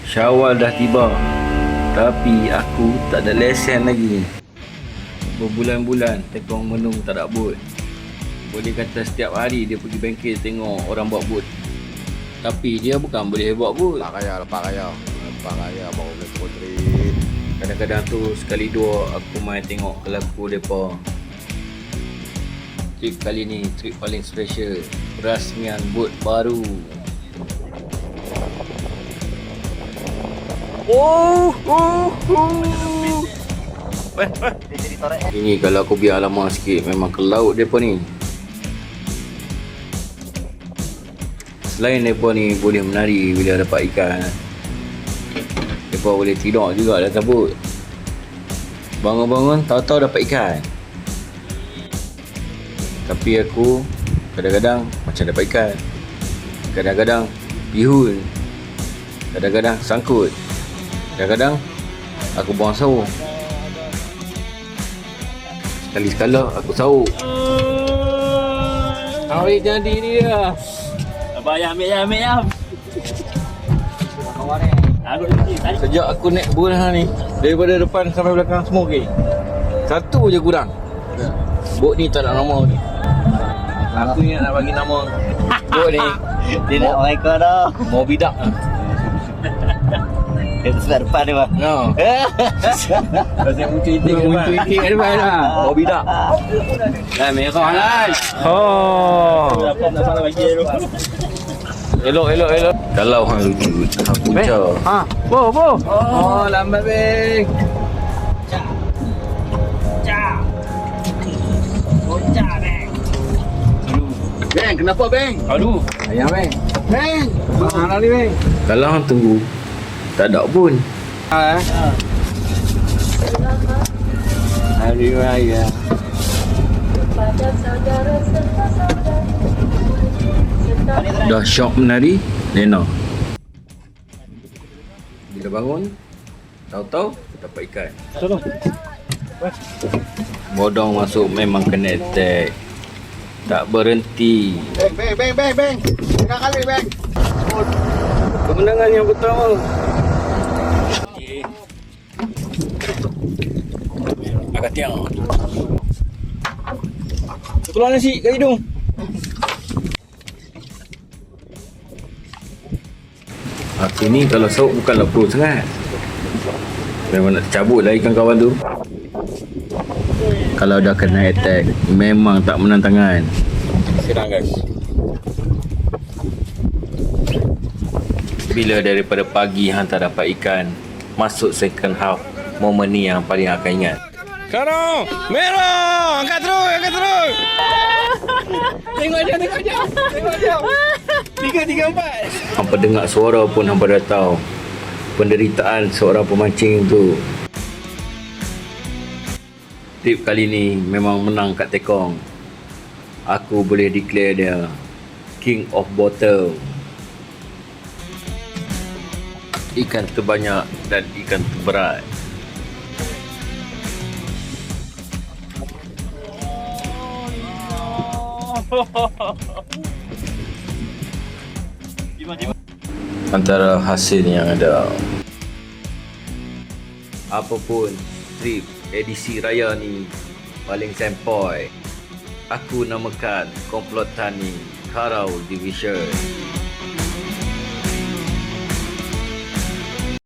Syawal dah tiba, tapi aku tak ada lesen lagi. Berbulan-bulan tekong menung tak ada bot. Boleh kata setiap hari dia pergi bengkel tengok orang buat bot. Tapi dia bukan boleh buat bot. Lepak kaya baru boleh turun trip. Kadang-kadang tu sekali dua aku main tengok kelaku mereka. Trip kali ni trip paling special, perasmian bot baru. Ini kalau aku biar lama sikit memang ke laut mereka ni. Selain mereka ni boleh menari bila dapat ikan, mereka boleh tidur juga dalam bot. Bangun-bangun tahu-tahu dapat ikan. Tapi aku kadang-kadang macam dapat ikan, kadang-kadang bihun, kadang-kadang sangkut, kadang-kadang aku buang sahur. Sekali-sekala aku sahur. Awik jadi dia. Abang ambil. Sejak aku naik bola ni, daripada depan sampai belakang semua okey. Satu je kurang. Bot ni tak nak nama ni. Aku ni nak bagi nama bot ni. Dia nak mereka dah. Mau bidak. Dia sebelah depan dia bang. No. Pasal muncul itik kat depan dah. Mau bidak. Dah merah lah. Oh. Tak salah bagi dia. Elok. Kalau hang lucu, hang punca. Ha. Bo. Oh, lambat beng. Bocah bang. Beng, kenapa beng? Aduh. Ayam beng. Beng. Mana ni beng? Kalau hang tunggu, tak ada pun. Hari raya. Dah syok menari, Lena. Bila bangun, tahu-tahu dapat ikan. Bodong masuk memang kena attack. Tak berhenti. Beng. Tengah kali beng. Kemenangan yang pertama. Agak tiang. Keluar nasi kat hidung. Aku ni kalau sauk bukanlah pro sangat. Memang nak cabut lah ikan kawan tu. Kalau dah kena attack, memang tak menang tangan. Serang guys. Bila daripada pagi hang tak dapat ikan, masuk second half, momen ni yang paling akan ingat. Sekarang merah, angkat terus. Tengok je. 3, 4. Hampa dengar suara pun hampa dah tahu penderitaan seorang pemancing tu. Trip kali ni memang menang kat tekong. Aku boleh declare dia King of Bottom. Ikan terbanyak dan ikan terberat. Antara hasil yang ada, apapun trip edisi raya ni paling sempoi, aku namakan komplotan ni Karau Division.